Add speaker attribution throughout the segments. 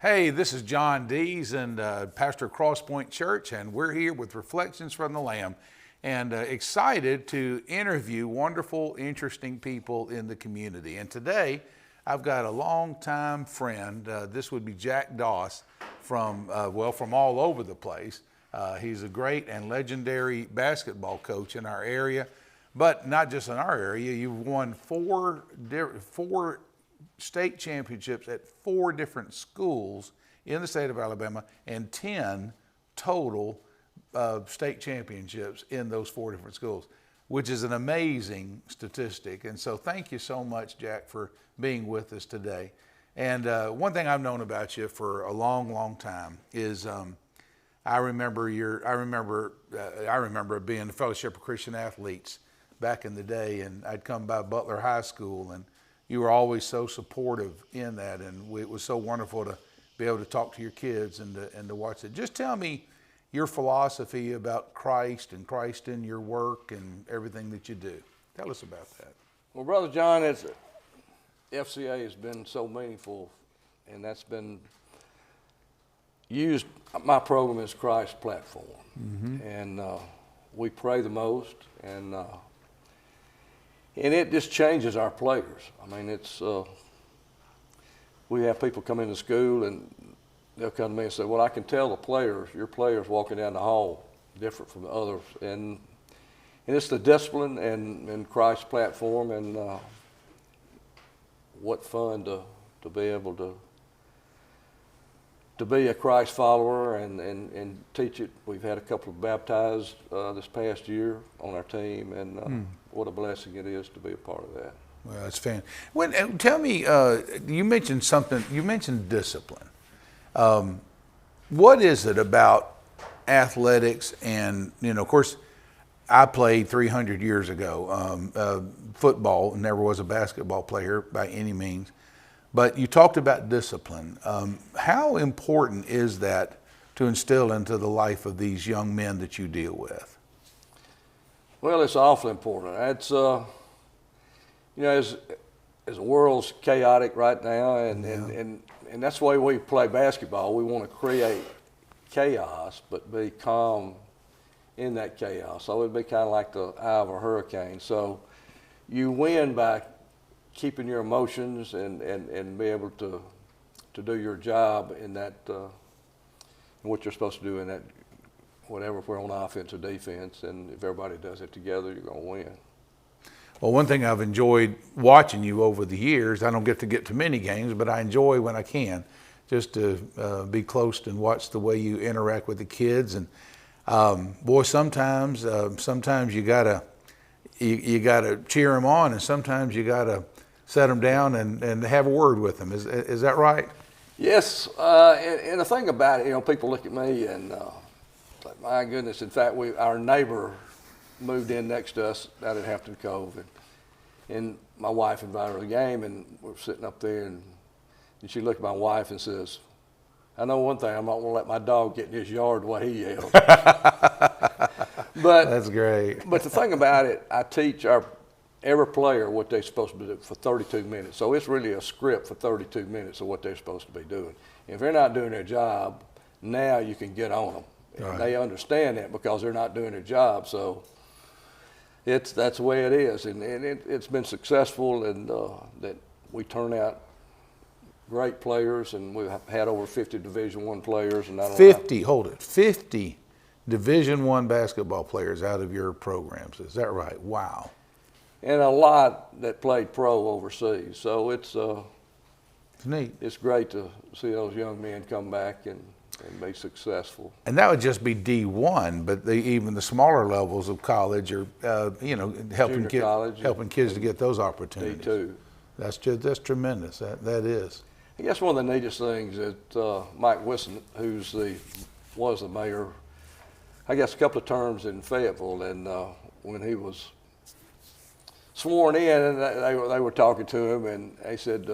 Speaker 1: Hey, this is John Dees and pastor of Crosspoint Church, and we're here with Reflections from the Lamb, and excited to interview wonderful, interesting people in the community. And today, I've got a longtime friend. This would be Jack Doss from all over the place. He's a great and legendary basketball coach in our area, but not just in our area. You've won four state championships at 4 different schools in the state of Alabama and 10 total state championships in those 4 different schools, which is an amazing statistic. And so thank you so much, Jack, for being with us today. And one thing I've known about you for a long, long time is I remember being the Fellowship of Christian Athletes back in the day, and I'd come by Butler High School, and you were always so supportive in that, and it was so wonderful to be able to talk to your kids and to watch it. Just tell me your philosophy about Christ and Christ in your work and everything that you do. Tell us about that.
Speaker 2: Well, Brother John, FCA has been so meaningful, and that's been used. My program is Christ's platform, and we pray the most, and it just changes our players. I mean, we have people come into school and they'll come to me and say, well, I can tell your players walking down the hall different from the others. And it's the discipline and Christ's platform, and what fun to be able to be a Christ follower and teach it. We've had a couple of baptized this past year on our team, and what a blessing it is to be a part of that.
Speaker 1: Well, that's fantastic. Tell me, you mentioned something. You mentioned discipline. What is it about athletics? And of course, I played 300 years ago football. Never was a basketball player by any means. But you talked about discipline. How important is that to instill into the life of these young men that you deal with?
Speaker 2: Well, it's awfully important. It's as the world's chaotic right now, and that's the way we play basketball. We want to create chaos, but be calm in that chaos. So it'd be kind of like the eye of a hurricane. So you win by keeping your emotions and be able to do your job in that, what you're supposed to do in that, whatever, if we're on offense or defense, and if everybody does it together, you're going to win.
Speaker 1: Well, one thing I've enjoyed watching you over the years, I don't get to many games, but I enjoy when I can, just to be close and watch the way you interact with the kids. And boy, sometimes you gotta cheer them on, and sometimes you gotta set them down and have a word with them. Is that right?
Speaker 2: Yes, and the thing about it, people look at me and like, my goodness. In fact, our neighbor moved in next to us out at Hampton Cove, and my wife invited her to the game, and we're sitting up there, and she looked at my wife and says, I know one thing, I'm not going to let my dog get in his yard the way he yells. But
Speaker 1: that's great.
Speaker 2: But the thing about it, I teach every player what they're supposed to do for 32 minutes. So it's really a script for 32 minutes of what they're supposed to be doing. If they're not doing their job, now you can get on them. Right. They understand that because they're not doing their job. So that's the way it is. And it's been successful, and that we turn out great players, and we've had over 50 Division I players. And
Speaker 1: 50 Division I basketball players out of your programs. Is that right? Wow.
Speaker 2: And a lot that played pro overseas. So it's
Speaker 1: neat.
Speaker 2: It's great to see those young men come back and be successful.
Speaker 1: And that would just be D1, but even the smaller levels of college are, helping kids to get those opportunities.
Speaker 2: D2.
Speaker 1: That's tremendous. That is.
Speaker 2: I guess one of the neatest things that Mike Wilson, was the mayor, I guess a couple of terms in Fayetteville, and when he was sworn in, and they were talking to him, and they said,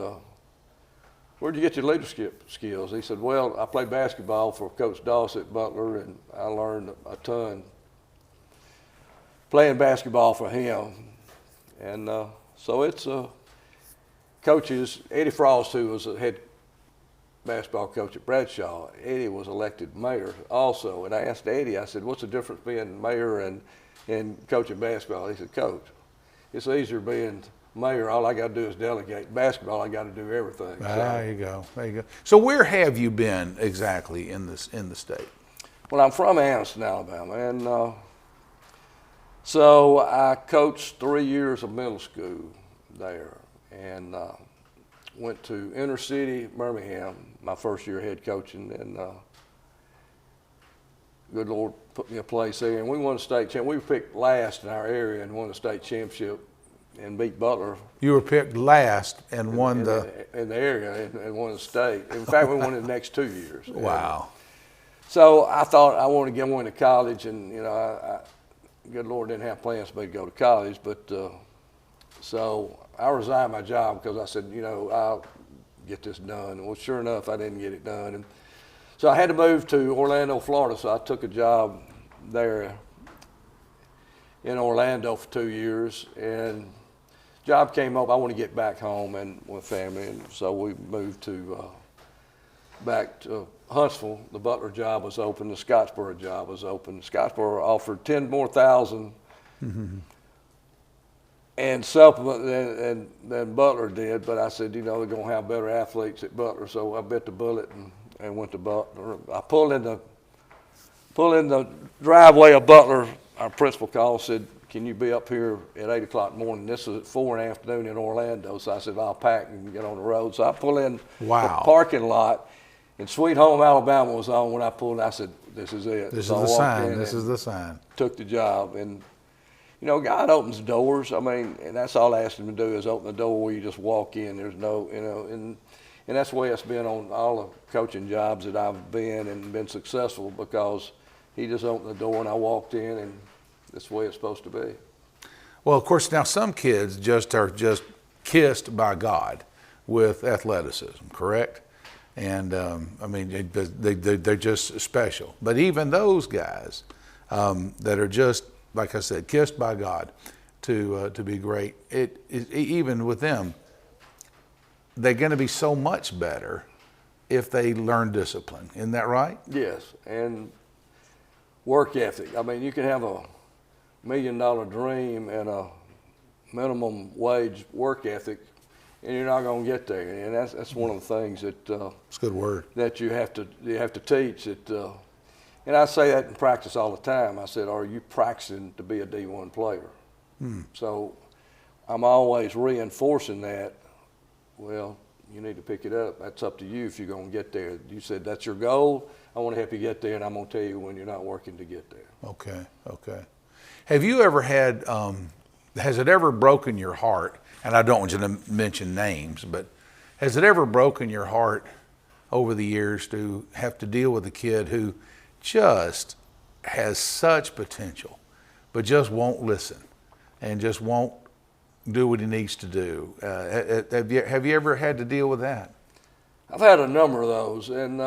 Speaker 2: where'd you get your leadership skills? He said, well, I played basketball for Coach Doss at Butler, and I learned a ton playing basketball for him. And so it's coaches. Eddie Frost, who was the head basketball coach at Bradshaw. Eddie was elected mayor also, and I asked Eddie, I said, what's the difference being mayor and coaching basketball? He said, Coach, it's easier being mayor. All I got to do is delegate. Basketball, I got to do everything.
Speaker 1: There you go. There you go. So where have you been exactly in the state?
Speaker 2: Well, I'm from Anniston, Alabama, and so I coached 3 years of middle school there, and went to inner city Birmingham my first year head coaching, and good Lord put me a place there, and we won the state championship. We were picked last in our area and won the state championship and beat Butler.
Speaker 1: You were picked last and won
Speaker 2: in the area and won the state. In fact, we won it the next 2 years.
Speaker 1: Wow.
Speaker 2: So I thought I wanted to get one to college, and good Lord didn't have plans for me to go to college, but so I resigned my job because I said, I'll get this done. Well, sure enough, I didn't get it done, and so I had to move to Orlando, Florida. So I took a job there in Orlando for 2 years, and job came up. I want to get back home and with family, and so we moved to back to Huntsville. The Butler job was open. The Scottsboro job was open. Scottsboro offered 10 more thousand and supplement than Butler did, but I said, they're going to have better athletes at Butler, so I bit the bullet and went to Butler. I pulled in the driveway of Butler. Our principal called, said, can you be up here at 8 o'clock in the morning? This is at 4 in the afternoon in Orlando. So I said, I'll pack and get on the road. So I pull in the parking lot, and Sweet Home Alabama was on when I pulled in. I said, this is it.
Speaker 1: This
Speaker 2: so
Speaker 1: is the sign. This is the sign.
Speaker 2: Took the job. And, God opens doors. I mean, and that's all I asked him to do is open the door where you just walk in. There's no, and that's the way it's been on all the coaching jobs that I've been and been successful, because he just opened the door and I walked in, and that's the way it's supposed to be.
Speaker 1: Well, of course, now some kids are just kissed by God with athleticism, correct? And they're just special. But even those guys that are just, like I said, kissed by God to be great, even with them, they're going to be so much better if they learn discipline. Isn't that right?
Speaker 2: Yes, and work ethic. I mean, you can have a $1 million dream and a minimum wage work ethic, and you're not going to get there. And that's one of the things that
Speaker 1: it's a good word
Speaker 2: that you have to teach. And I say that in practice all the time. I said, are you practicing to be a D1 player? So I'm always reinforcing that. Well, you need to pick it up. That's up to you if you're going to get there. You said that's your goal. I want to help you get there, and I'm going to tell you when you're not working to get there.
Speaker 1: Okay. Have you ever had, has it ever broken your heart, and I don't want you to mention names, but has it ever broken your heart over the years to have to deal with a kid who just has such potential, but just won't listen and just won't do what he needs to do? Have you ever had to deal with that?
Speaker 2: I've had a number of those, and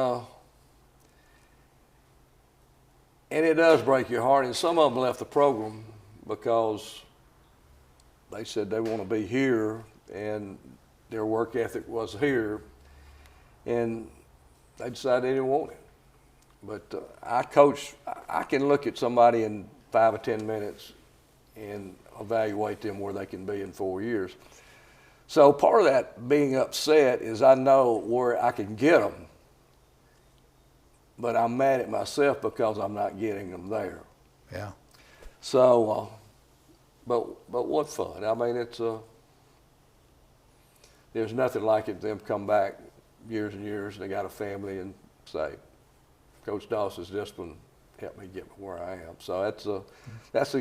Speaker 2: it does break your heart. And some of them left the program because they said they want to be here, and their work ethic was here, and they decided they didn't want it. But I can look at somebody in 5 or 10 minutes and evaluate them where they can be in 4 years. So part of that being upset is I know where I can get them, but I'm mad at myself because I'm not getting them there.
Speaker 1: Yeah.
Speaker 2: So, but what fun? I mean, it's there's nothing like it. Them come back years and years, and they got a family, and say, Coach Dawson's discipline helped me get where I am. So that's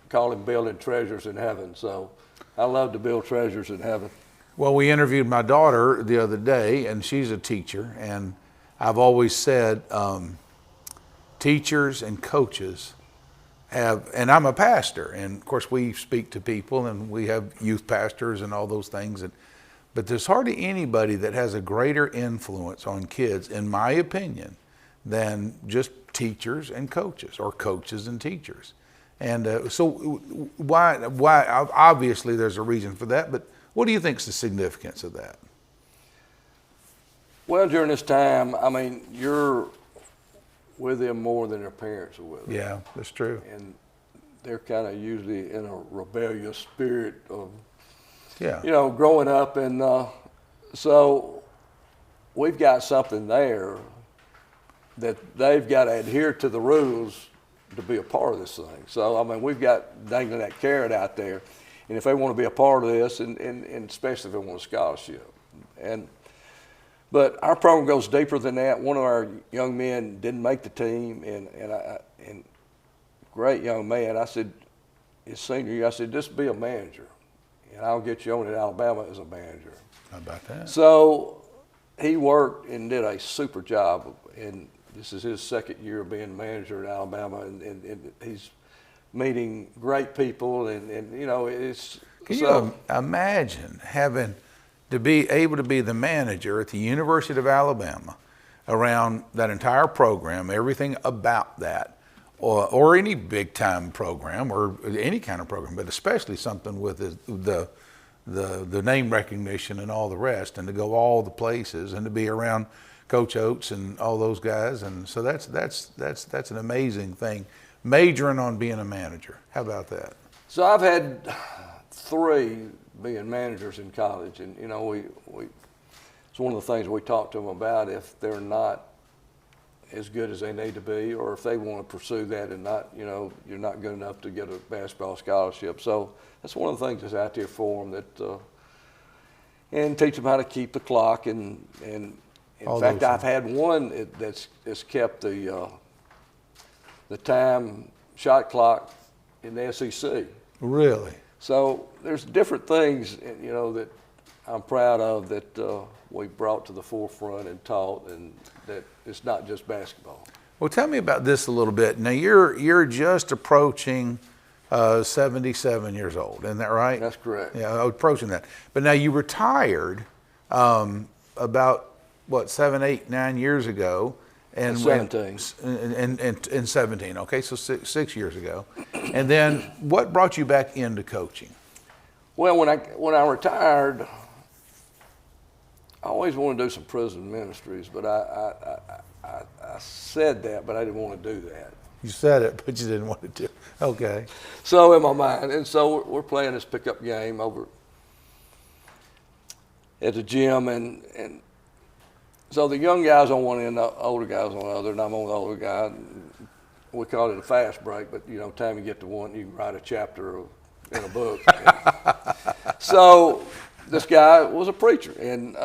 Speaker 2: call him building treasures in heaven. So I love to build treasures in heaven.
Speaker 1: Well, we interviewed my daughter the other day, and she's a teacher, and I've always said teachers and coaches have, and I'm a pastor, and of course we speak to people, and we have youth pastors and all those things, but there's hardly anybody that has a greater influence on kids, in my opinion, than just teachers and coaches, or coaches and teachers. And so why, obviously there's a reason for that, but what do you think is the significance of that?
Speaker 2: Well, during this time, I mean, you're with them more than their parents are with them.
Speaker 1: Yeah, that's true.
Speaker 2: And they're kind of usually in a rebellious spirit of,
Speaker 1: Yeah.
Speaker 2: you know, growing up. And so we've got something there that they've got to adhere to the rules to be a part of this thing. So, I mean, we've got dangling that carrot out there. And if they want to be a part of this, and especially if they want a scholarship. But our program goes deeper than that. One of our young men didn't make the team, and great young man. I said, his senior year, I said, just be a manager, and I'll get you on at Alabama as a manager.
Speaker 1: How about that?
Speaker 2: So he worked and did a super job, and this is his second year of being manager at Alabama, and he's meeting great people, and you know, it's.
Speaker 1: Can you imagine having to be able to be the manager at the University of Alabama around that entire program, everything about that, or any big time program or any kind of program, but especially something with the name recognition and all the rest, and to go all the places and to be around Coach Oates and all those guys, and so that's an amazing thing. Majoring on being a manager, how about that?
Speaker 2: So I've had 3 being managers in college, and you know, it's one of the things we talk to them about. If they're not as good as they need to be, or if they want to pursue that and not, you know, you're not good enough to get a basketball scholarship. So that's one of the things that's out there for them, that and teach them how to keep the clock, and in fact, I've had one that's kept the time shot clock in the SEC.
Speaker 1: Really?
Speaker 2: So there's different things, you know, that I'm proud of, that we brought to the forefront and taught, and that it's not just basketball.
Speaker 1: Well, tell me about this a little bit. Now you're just approaching 77 years old, isn't that right?
Speaker 2: That's correct.
Speaker 1: Yeah, approaching that. But now you retired about what, 7, 8, 9 years ago. And
Speaker 2: 17.
Speaker 1: And 17, okay, so 6 years ago. And then what brought you back into coaching?
Speaker 2: Well, when I retired, I always wanted to do some prison ministries, but I said that, but I didn't want to do that.
Speaker 1: You said it, but you didn't want to do it. Okay.
Speaker 2: So in my mind, and so we're playing this pickup game over at the gym, and so the young guys on one end, the older guys on the other, and I'm on the older guy. We call it a fast break, but you know, time you get to one, you can write a chapter in a book. So this guy was a preacher, and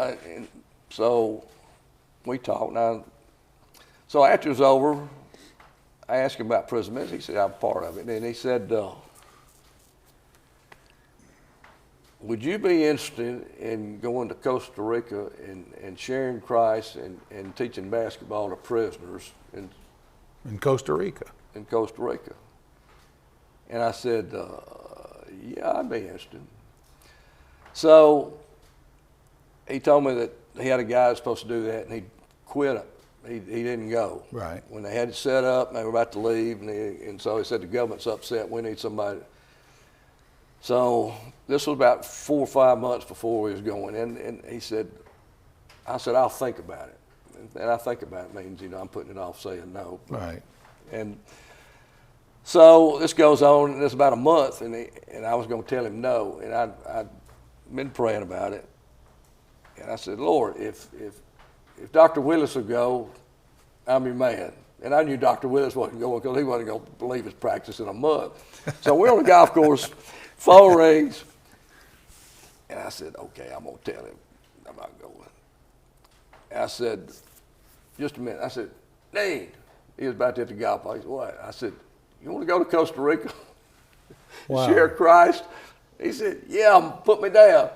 Speaker 2: so we talked. Now, so after it was over, I asked him about prison ministry. He said, I'm part of it. And he said, would you be interested in going to Costa Rica and sharing Christ and teaching basketball to prisoners
Speaker 1: In Costa Rica?
Speaker 2: in Costa Rica? And I said, yeah, I'd be interested. So he told me that he had a guy that's supposed to do that, and he quit it. He didn't go.
Speaker 1: Right.
Speaker 2: When they had it set up, and they were about to leave, and so he said, the government's upset, we need somebody. So this was about 4 or 5 months before we was going, and he said, I said, I'll think about it. And I think about it means, you know, I'm putting it off saying no.
Speaker 1: Right.
Speaker 2: And so this goes on, and it's about a month, and I was going to tell him no, and I'd been praying about it. And I said, Lord, if Dr. Willis would go, I'm your man. And I knew Dr. Willis wasn't going, because he wasn't going to leave his practice in a month. So we're on the golf course, phone rings, and I said, okay, I'm going to tell him I'm not going. And I said, just a minute. I said, Dean, he was about to hit the golf ball. He said, what? I said, you want to go to Costa Rica?
Speaker 1: Wow.
Speaker 2: Share Christ? He said, yeah, put me down.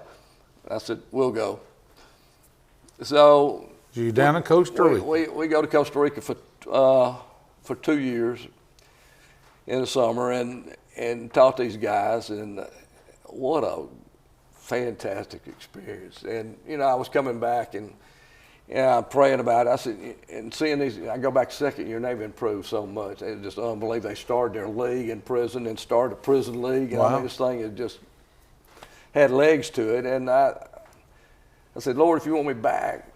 Speaker 2: I said, we'll go. So
Speaker 1: You down in Costa Rica?
Speaker 2: we go to Costa Rica for 2 years in the summer and taught these guys, and what a fantastic experience. And you know, I was coming back and I'm praying about it. I said, and seeing these, I go back second year and they've improved so much. It's just unbelievable. They started their league in prison and started a prison league. And
Speaker 1: Wow.
Speaker 2: I mean, this thing had just had legs to it. And I said, Lord, if you want me back,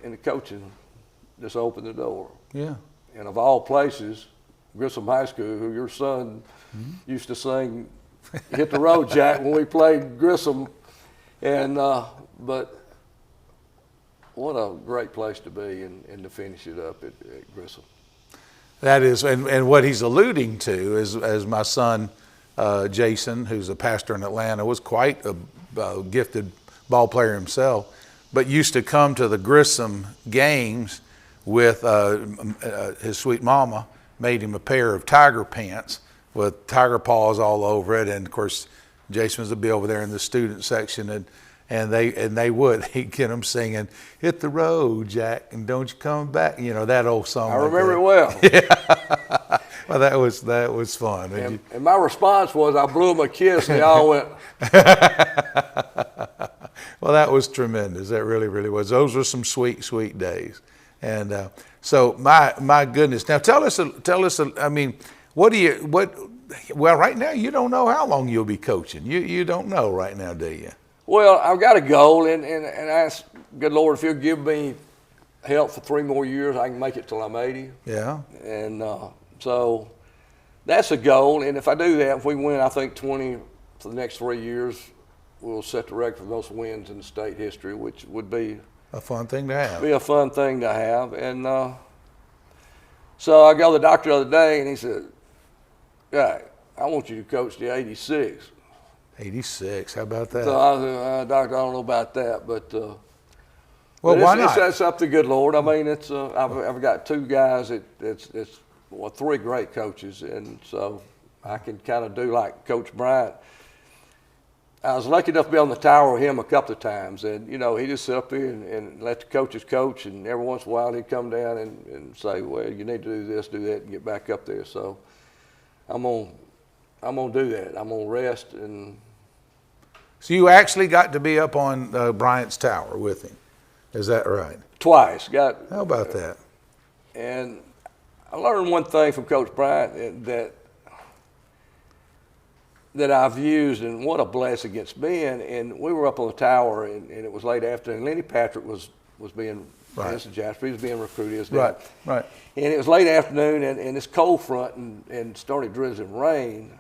Speaker 2: and the coaching just opened the door.
Speaker 1: Yeah.
Speaker 2: And of all places, Grissom High School, who your son used to sing "Hit the Road, Jack" when we played Grissom, and but what a great place to be and to finish it up at Grissom.
Speaker 1: That is, and what he's alluding to is, as my son Jason, who's a pastor in Atlanta, was quite a gifted ball player himself, but used to come to the Grissom games with his sweet mama. Made him a pair of tiger pants with tiger paws all over it, and of course Jason would be over there in the student section, and he'd get them singing "Hit the Road, Jack, and don't you come back," you know, that old song.
Speaker 2: I remember it well.
Speaker 1: Yeah. Well, that was fun.
Speaker 2: And my response was, I blew him a kiss, and they all went.
Speaker 1: Well, that was tremendous. That really, really was. Those were some sweet, sweet days. And so, my goodness. Now, tell us. I mean, well, right now you don't know how long you'll be coaching. You don't know right now, do you?
Speaker 2: Well, I've got a goal, and I ask, good Lord, if He'll give me help for 3 more years, I can make it till I'm 80.
Speaker 1: Yeah.
Speaker 2: And so that's a goal. And if I do that, if we win, I think 20 for the next 3 years, we'll set the record for most wins in the state history, which would be
Speaker 1: a fun thing to have.
Speaker 2: Be a fun thing to have. And so I go to the doctor the other day, and he said, "Yeah, I want you to coach the 86."
Speaker 1: 86. How about that?
Speaker 2: So I said, "Doctor, I don't know about that, but
Speaker 1: well,
Speaker 2: but
Speaker 1: why not?
Speaker 2: It's up to good Lord. I mean, it's I've got 2 guys it's 3 great coaches, and so I can kind of do like Coach Bryant. I was lucky enough to be on the tower with him a couple of times, and you know, he just sit up there and let the coaches coach, and every once in a while he'd come down and say, "Well, you need to do this, do that," and get back up there. So I'm gonna do that. I'm gonna rest. And
Speaker 1: so you actually got to be up on Bryant's tower with him, is that right?
Speaker 2: Twice.
Speaker 1: How about that?
Speaker 2: And I learned one thing from Coach Bryant that I've used, and what a blessing it's been. And we were up on the tower, and it was late afternoon. Lenny Patrick was being, this is Jasper, he was being recruited.
Speaker 1: Right.
Speaker 2: And it was late afternoon, and this cold front and started drizzling rain.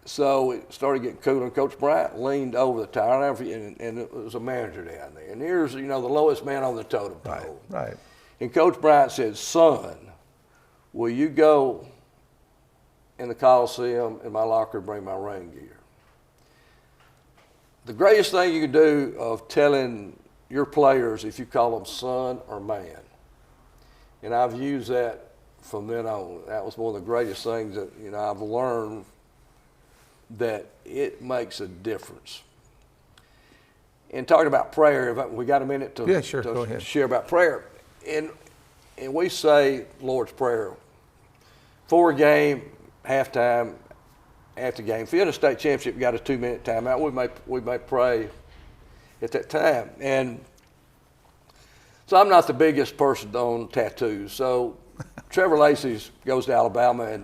Speaker 2: So it started getting cool, and Coach Bryant leaned over the tower, and it was a manager down there. And here's, the lowest man on the totem pole.
Speaker 1: Right.
Speaker 2: And Coach Bryant said, "Son, will you go in the Coliseum in my locker and bring my rain gear?" The greatest thing you can do of telling your players, if you call them son or man, and I've used that from then on. That was one of the greatest things that I've learned, that it makes a difference. And talking about prayer, we got a minute to,
Speaker 1: yeah, sure. Go ahead.
Speaker 2: Share about prayer. And we say Lord's Prayer before a game, halftime, after game. If you're in a state championship, you got a 2-minute timeout. We may pray at that time. And so I'm not the biggest person on tattoos. So Trevor Lacey goes to Alabama,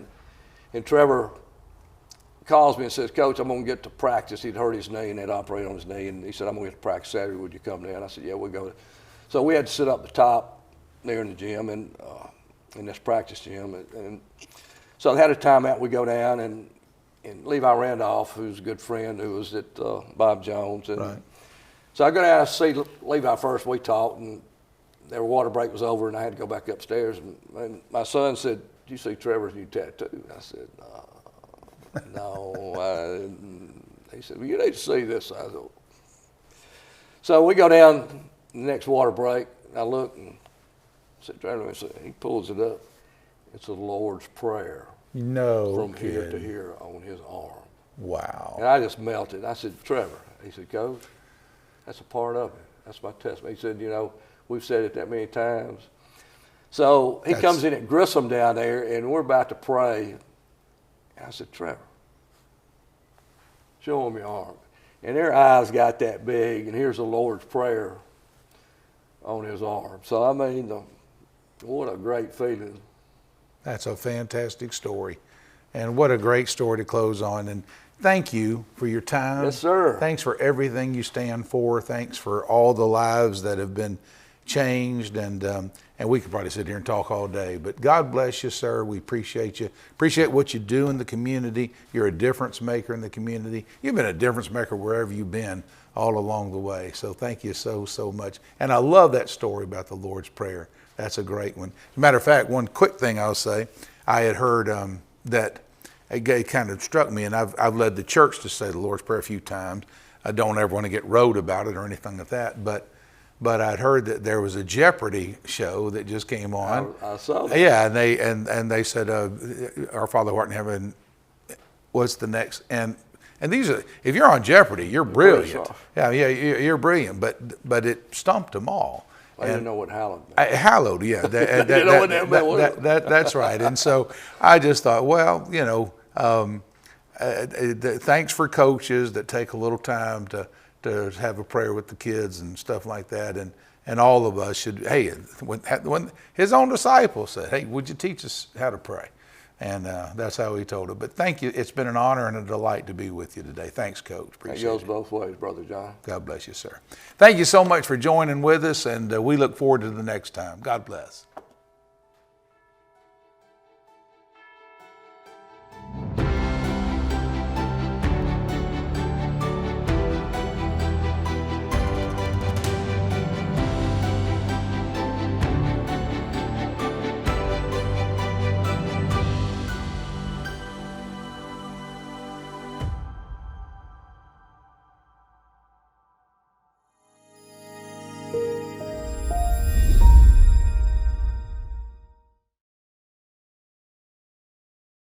Speaker 2: and Trevor calls me and says, "Coach, I'm going to get to practice." He'd hurt his knee and had operated on his knee. And he said, "I'm going to get to practice Saturday. Would you come down?" I said, "Yeah, we'll go." So we had to sit up the top there in the gym, and in this practice gym. And so they had a timeout. We go down, and Levi Randolph, who's a good friend, who was at Bob Jones. And
Speaker 1: right.
Speaker 2: So I go down and see Levi first. We talked, and their water break was over, and I had to go back upstairs. And my son said, "Do you see Trevor's new tattoo?" I said, "No, I didn't." He said, "Well, you need to see this." I said, so we go down the next water break. I look and I said, "Trevor," he pulls it up. It's the Lord's Prayer.
Speaker 1: No
Speaker 2: From
Speaker 1: kidding.
Speaker 2: here to here on his arm.
Speaker 1: Wow.
Speaker 2: And I just melted. I said, "Trevor," he said, "Coach, that's a part of it. That's my testimony." He said, "We've said it that many times." So he comes in at Grissom down there, and we're about to pray. And I said, "Trevor, show him your arm." And their eyes got that big, and here's the Lord's Prayer on his arm. So, I mean, what a great feeling.
Speaker 1: That's a fantastic story. And what a great story to close on. And thank you for your time.
Speaker 2: Yes, sir.
Speaker 1: Thanks for everything you stand for. Thanks for all the lives that have been changed, and we could probably sit here and talk all day. But God bless you, sir. We appreciate you. Appreciate what you do in the community. You're a difference maker in the community. You've been a difference maker wherever you've been all along the way. So thank you so much. And I love that story about the Lord's Prayer. That's a great one. As a matter of fact, one quick thing I'll say, I had heard that it kind of struck me, and I've led the church to say the Lord's Prayer a few times. I don't ever want to get rote about it or anything like that, but I'd heard that there was a Jeopardy show that just came on.
Speaker 2: I saw that.
Speaker 1: Yeah, and they said, "Our Father who art in heaven, what's the next?" And these are, if you're on Jeopardy, you're brilliant. Yeah, you're brilliant. But it stumped them all.
Speaker 2: I didn't know what hallowed meant.
Speaker 1: Hallowed, yeah. That's right. And so I just thought, well, thanks for coaches that take a little time to have a prayer with the kids and stuff like that. And all of us should, hey, when his own disciples said, hey, would you teach us how to pray? And that's how he told it. But thank you. It's been an honor and a delight to be with you today. Thanks, Coach. Appreciate it.
Speaker 2: It goes both ways, Brother John.
Speaker 1: God bless you, sir. Thank you so much for joining with us, and we look forward to the next time. God bless.